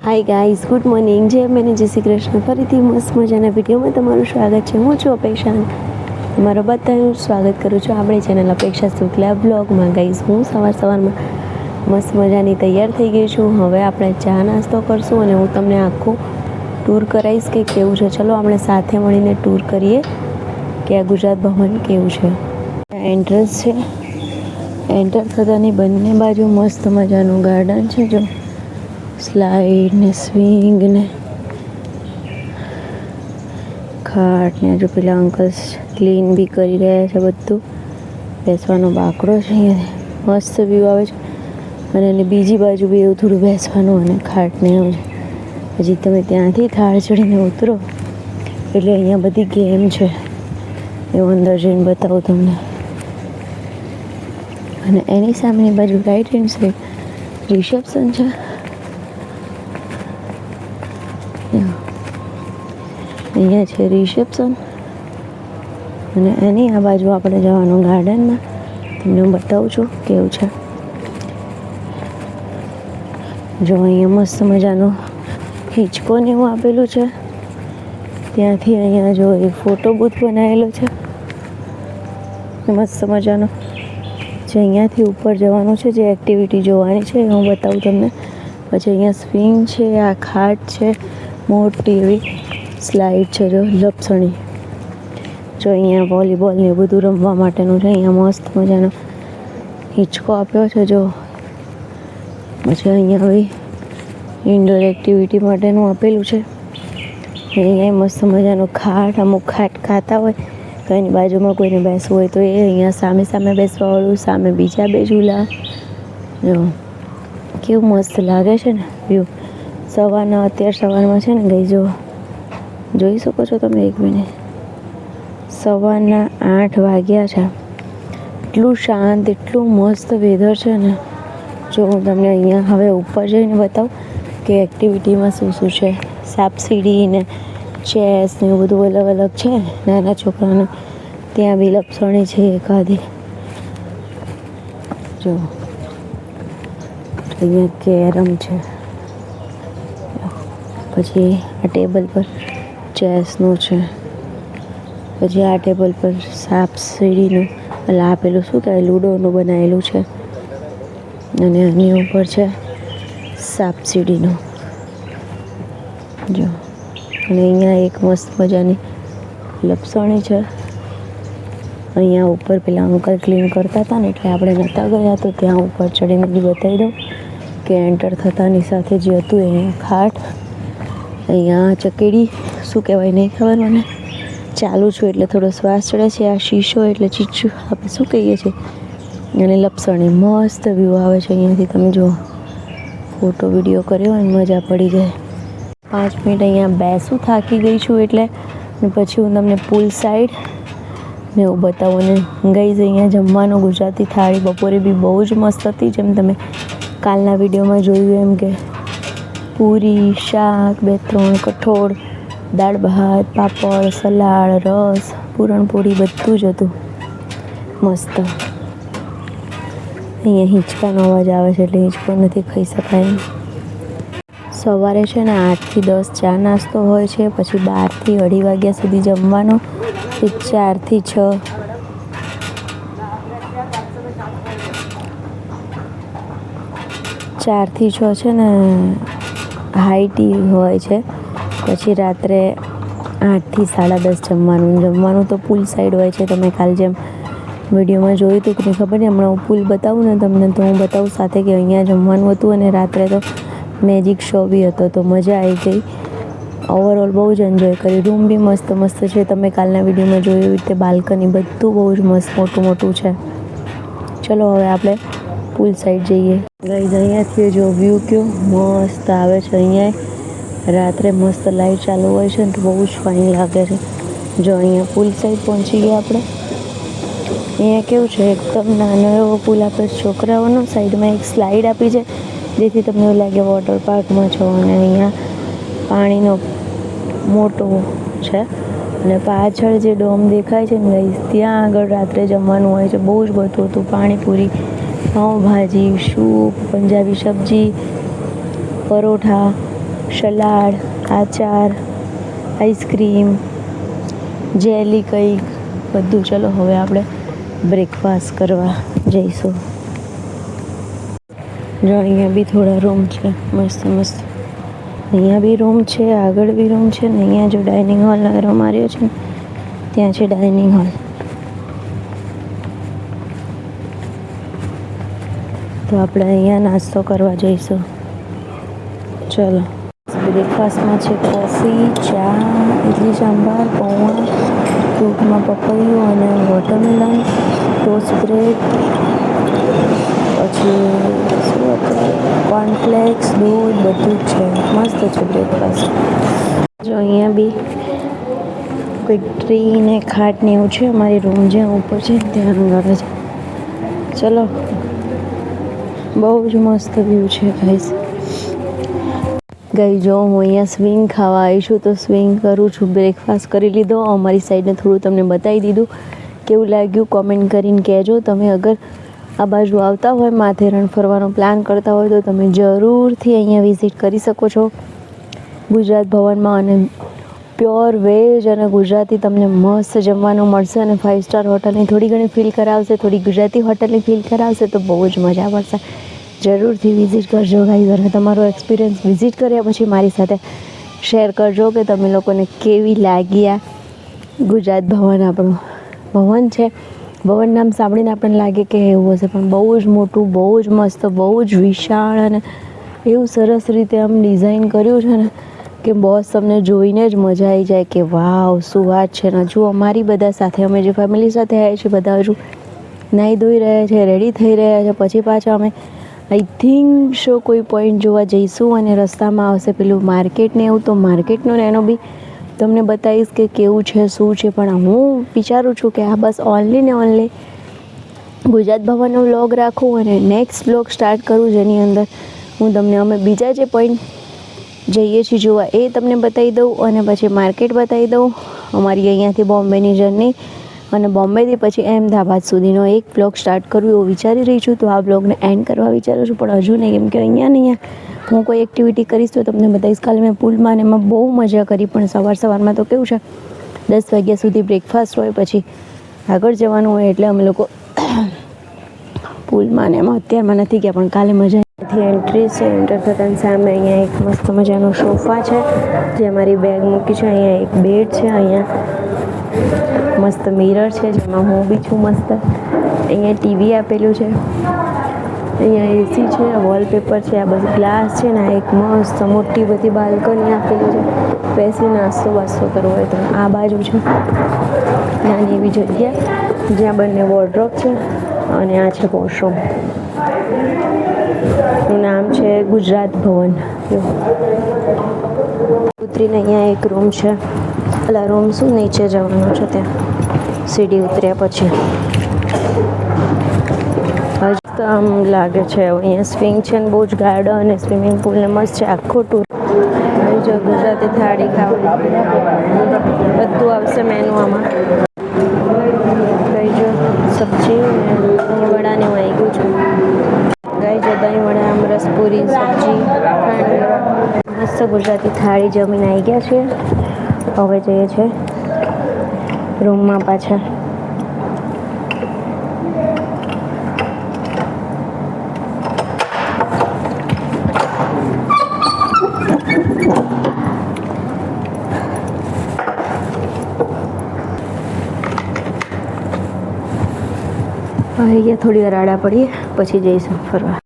Hi guys, good morning. જય મેને જય શ્રી કૃષ્ણ. ફરીથી મસ્ત મજાના વિડીયોમાં તમારું સ્વાગત છે. હું છું અપેક્ષા, તમારું બધાનું સ્વાગત કરું છું આપણી ચેનલ અપેક્ષા શુક્લા બ્લોગમાં. ગાઈઝ, હું સવારમાં મસ્ત મજાની તૈયાર થઈ ગઈ છું. હવે આપણે ચા નાસ્તો કરશું અને હું તમને આખું ટૂર કરાવીશ કે કેવું છે. ચલો આપણે સાથે મળીને ટૂર કરીએ કે આ ગુજરાત ભવન કેવું છે. એન્ટ્રન્સ છે. એન્ટર થતાની બંને બાજુ મસ્ત મજાનું ગાર્ડન છે. જો સ્લાઇડ ને સ્વિંગ ને ખાટ ને જો પેલા અંકલ્સ ક્લીન બી કરી રહ્યા છે. બધું બેસવાનો બાકડો છે. અહીંયા મસ્ત વ્યૂ આવે છે અને એની બીજી બાજુ બી એવું થોડું બેસવાનું અને ખાટ ને એવું છે. પછી તમે ત્યાંથી થાળ ચડીને ઉતરો એટલે અહીંયા બધી ગેમ છે. એવું અંદર જઈને બતાવું તમને. અને એની સામેની બાજુ રાઈટ હેન્ડ સાઈડ રિસેપ્શન છે. અહીંયા છે રિસેપ્શન અને એની આ બાજુ આપણે જવાનું ગાર્ડનમાં. તમને હું બતાવું છું કેવું છે. જો અહીંયા મસ્ત મજાનું હિંચકોને એવું આપેલું છે. ત્યાંથી અહીંયા જો એક ફોટો બૂથ બનાવેલો છે મસ્ત મજાનો. જે અહીંયાથી ઉપર જવાનું છે, જે એક્ટિવિટી જોવાની છે હું બતાવું તમને. પછી અહીંયા સ્વિંગ છે, આ ખાટ છે, મોટી એવી સ્લાઇડ છે. જો લપસણી, જો અહીંયા વોલીબોલ ને બધું રમવા માટેનું છે. અહીંયા મસ્ત મજાનો હિંચકો આપ્યો છે. જો પછી અહીંયા હવે ઇન્ડોર એક્ટિવિટી માટેનું આપેલું છે. અહીંયા મસ્ત મજાનો ખાટ. અમુક ખાટ ખાતા હોય તો એની બાજુમાં કોઈને બેસવું હોય તો એ અહીંયા સામે સામે બેસવાવાળું, સામે બીજા બે ઝૂલા. જો કેવું મસ્ત લાગે છે ને વ્યૂ. અત્યારે સવારમાં છે ને ગઈ, જો જોઈ શકો છો તમે. 1 મિનિટ, સવારના 8 વાગ્યા છે. એટલું શાંત, એટલું મસ્ત વેધર છે ને. જો હું તમને અહીંયા હવે ઉપર જઈને બતાવું કે એક્ટિવિટીમાં શું શું છે. સાપસીડી ને ચેસ ને એવું બધું અલગ અલગ છે નાના છોકરાને. ત્યાં બી લપસણી છે એકાદી. જો અહીંયા કેરમ છે. પછી આ ટેબલ પર ચેસનું છે. પછી આ ટેબલ પર સાપસીડીનું આપેલું શું કહેવાય, લૂડોનું બનાવેલું છે. અને એની ઉપર છે સાપસીડીનું. જો અને અહીંયા એક મસ્ત મજાની લપસણી છે. અહીંયા ઉપર પેલા અંકલ ક્લીન કરતા હતા ને એટલે આપણે નહોતા ગયા, તો ત્યાં ઉપર ચડીને બી બતાવી દઉં કે એન્ટર થતાની સાથે જે હતું અહીંયા ખાટ. અહીંયા ચકેડી શું કહેવાય નહીં ખબર મને, ચાલુ છું એટલે થોડો શ્વાસ ચડે છે. આ શીશો એટલે ચીચું આપણે શું કહીએ છીએ. અને લપસણી મસ્ત વ્યૂ આવે છે અહીંયાથી. તમે જુઓ, ફોટો વિડીયો કર્યો અને મજા પડી જાય. 5 મિનિટ અહીંયા બેસું, થાકી ગઈ છું એટલે. ને પછી હું તમને પુલ સાઈડ ને એવું બતાવું. અને ગઈ અહીંયા જમવાનું ગુજરાતી થાળી બપોરે બી બહુ જ મસ્ત હતી. જેમ તમે કાલના વિડીયોમાં જોયું એમ કે પૂરી, શાક, 2-3 કઠોળ, દાળ ભાત, પાપડ, સલાડ, રસ, પૂરણપોળી બધું જ હતું મસ્ત. અહીંયા હિંચકાનો અવાજ આવે છે એટલે હિંચકો નથી ખાઈ શકાય. સવારે છે ને 8 થી 10 ચા નાસ્તો હોય છે. પછી 12 થી 2:30 વાગ્યા સુધી જમવાનું. 4 થી 6 છે ને હાઈ ટી હોય છે. પછી રાત્રે 8 થી 10:30 જમવાનું તો પુલ સાઈડ હોય છે. તમે કાલ જેમ વિડીયોમાં જોયું હતું કે ખબર નહીં, હમણાં હું પુલ બતાવું ને તમને તો હું બતાવું સાથે કે અહીંયા જમવાનું હતું. અને રાત્રે તો મેજિક શો બી હતો, તો મજા આવી ગઈ. ઓવરઓલ બહુ જ એન્જોય કરી. રૂમ બી મસ્ત મસ્ત છે. તમે કાલના વિડીયોમાં જોયું એવી રીતે બાલ્કની બધું બહુ જ મસ્ત મોટું મોટું છે. ચલો હવે આપણે પુલ સાઈડ જઈએ. ગાઈઝ, અહીંયાથી જો વ્યૂ કેવો મસ્ત આવે છે. અહીંયા રાત્રે મસ્ત લાઇટ ચાલુ હોય છે ને તો બહુ જ ફાઇન લાગે છે. જો અહીંયા પુલ સાઈડ પહોંચી ગયા આપણે. અહીંયા કેવું છે, એકદમ નાનો એવો પુલ આપણે છોકરાઓનો. સાઈડમાં એક સ્લાઇડ આપી છે જેથી તમને એવું લાગે વોટર પાર્કમાં છો. અને અહીંયા પાણીનો મોટો છે. અને પાછળ જે ડોમ દેખાય છે ને, ત્યાં આગળ રાત્રે જમવાનું હોય છે. બહુ જ બધું હતું. પાણીપુરી, પાઉંભાજી, સૂપ, પંજાબી સબ્જી, પરોઠા, સલાડ, આચાર, આઈસ્ક્રીમ, જેલી કંઈક બધું. ચલો હવે આપણે બ્રેકફાસ્ટ કરવા જઈશું. જો અહીંયા બી થોડા રૂમ છે મસ્ત મસ્ત. અહીંયા બી રૂમ છે, આગળ બી રૂમ છે ને અહીંયા જો ડાઇનિંગ હોલ નગરો માર્યો છે ને ત્યાં છે ડાઇનિંગ હોલ. તો આપણે અહીંયા નાસ્તો કરવા જઈશું. ચલો બ્રેકફાસ્ટમાં છે કોફી, ચા, ઇડલી સાંભાર, પૌવા, ફ્રૂટમાં પપૈયું અને વોટરમેલન, ટોસ્ટ બ્રેડ, પછી શું હતું, કોર્નફ્લેક્સ, દૂધ બધું જ છે. મસ્ત છે બ્રેકફાસ્ટ. જો અહીંયા બી કોઈક ટ્રી ને ખાટ ને એવું છે. અમારી રૂમ જ્યાં ઉપર છે ત્યાં આગળ છે. ચલો બહુ જ મસ્ત વ્યૂ છે ગાઈસ. ગઈ જો હું અહીંયા સ્વિંગ ખાવા આવી છું તો સ્વિંગ કરું છું. બ્રેકફાસ્ટ કરી લીધો. અમારી સાઈડને થોડું તમને બતાવી દીધું. કેવું લાગ્યું કોમેન્ટ કરીને કહેજો. તમે અગર આ બાજુ આવતા હોય, માથેરણ ફરવાનો પ્લાન કરતા હોય તો તમે જરૂરથી અહીંયા વિઝિટ કરી શકો છો ગુજરાત ભવનમાં. અને પ્યોર વેજ અને ગુજરાતી તમને મસ્ત જમવાનું મળશે. અને 5 સ્ટાર હોટલની થોડી ઘણી ફીલ કરાવશે, થોડી ગુજરાતી હોટલની ફીલ કરાવશે તો બહુ જ મજા પડશે. જરૂરથી વિઝિટ કરજો ગાઈઝ. અને તમારો એક્સપિરિયન્સ વિઝિટ કર્યા પછી મારી સાથે શેર કરજો કે તમે લોકોને કેવી લાગી આ ગુજરાત ભવન. આપણું ભવન છે. ભવન નામ સાંભળીને આપણને લાગે કે એવું હશે, પણ બહુ જ મોટું, બહુ જ મસ્ત, બહુ જ વિશાળ અને એવું સરસ રીતે આમ ડિઝાઇન કર્યું છે ને કે બોસ તમને જોઈને જ મજા આવી જાય કે વાવ શું વાત છે. ને હજુ અમારી બધા સાથે, અમે જે ફેમિલી સાથે આવ્યા છીએ બધા હજુ નાહી ધોઈ રહ્યા છે, રેડી થઈ રહ્યા છે. પછી પાછા અમે આઈ થિંક શો કોઈ પોઈન્ટ જોવા જઈશું અને રસ્તામાં આવશે પેલું માર્કેટ ને એવું. તો માર્કેટનો ને એનો બી તમને બતાવીશ કે કેવું છે શું છે. પણ હું વિચારું છું કે આ બસ ઓનલી ને ઓનલી ગુજરાત ભવનનો વ્લોગ રાખું અને નેક્સ્ટ વ્લોગ સ્ટાર્ટ કરું જેની અંદર હું તમને અમે બીજા જે પોઈન્ટ જઈએ છીએ જોવા એ તમને બતાવી દઉં અને પછી માર્કેટ બતાવી દઉં. અમારી અહીંયાથી બોમ્બેની જર્ની અને બોમ્બેથી પછી અહેમદાબાદ સુધીનો એક બ્લોગ સ્ટાર્ટ કરું એવું વિચારી રહી છું. તો આ બ્લોગને એન્ડ કરવા વિચારું છું પણ હજુ નહીં, કેમ કે અહીંયા હું કોઈ એક્ટિવિટી કરીશ તો તમને બતાવીશ. કાલે મેં પુલમાં ને એમાં બહુ મજા કરી. પણ સવારમાં તો કેવું છે 10 વાગ્યા સુધી બ્રેકફાસ્ટ હોય, પછી આગળ જવાનું હોય એટલે અમે લોકો પુલમાં ને એમાં અત્યારમાં નથી ગયા. પણ કાલે મજા થી એન્ટ્રી છે. એન્ટર થતાં સામે અહીંયા એક મસ્ત મજાનો સોફા છે જે અમારી બેગ મૂકી છે. અહીંયા એક બેડ છે. અહીંયા મસ્ત મિરર છે જેમાં હું બી છું મસ્ત. અહીંયા ટીવી આપેલું છે. અહીંયા એસી છે, વોલપેપર છે, આ બધું ગ્લાસ છે ને એક મસ્ત મોટી બધી બાલ્કની આપેલી છે. બેસી નાસ્તો વાસ્તો કરવો હોય તો આ બાજુ છે નાની એવી જગ્યા જ્યાં બંને વોર્ડરોબ છે અને આ છે વોશરૂમ. એનું નામ છે ગુજરાત ભવન. ઉતરીને અહીંયા એક રૂમ છે. પેલા રૂમ શું નીચે જવાનું છે ત્યાં સીડી ઉતર્યા પછી તો આમ લાગે છે. અહીંયા સ્વિંગ છે ને બહુ જ ગાર્ડન અને સ્વિમિંગ પુલ ને મસ્ત છે. આખો ટૂર જો ગુજરાતી થાળી ખાવાની બધું આવશે મેનુ આમાં. કઈ જો સબ્જી ને દહીં વડાને હું આવી ગયું છું. ગાઈ જો દહીં વડા, આમરસ પૂરી, સબ્જી, મસ્ત ગુજરાતી થાળી જમીને આવી ગયા છીએ. હવે જઈએ છે રૂમમાં પાછા. આવી ગયા, થોડી વાર આડા પડીએ પછી જઈશું ફરવા.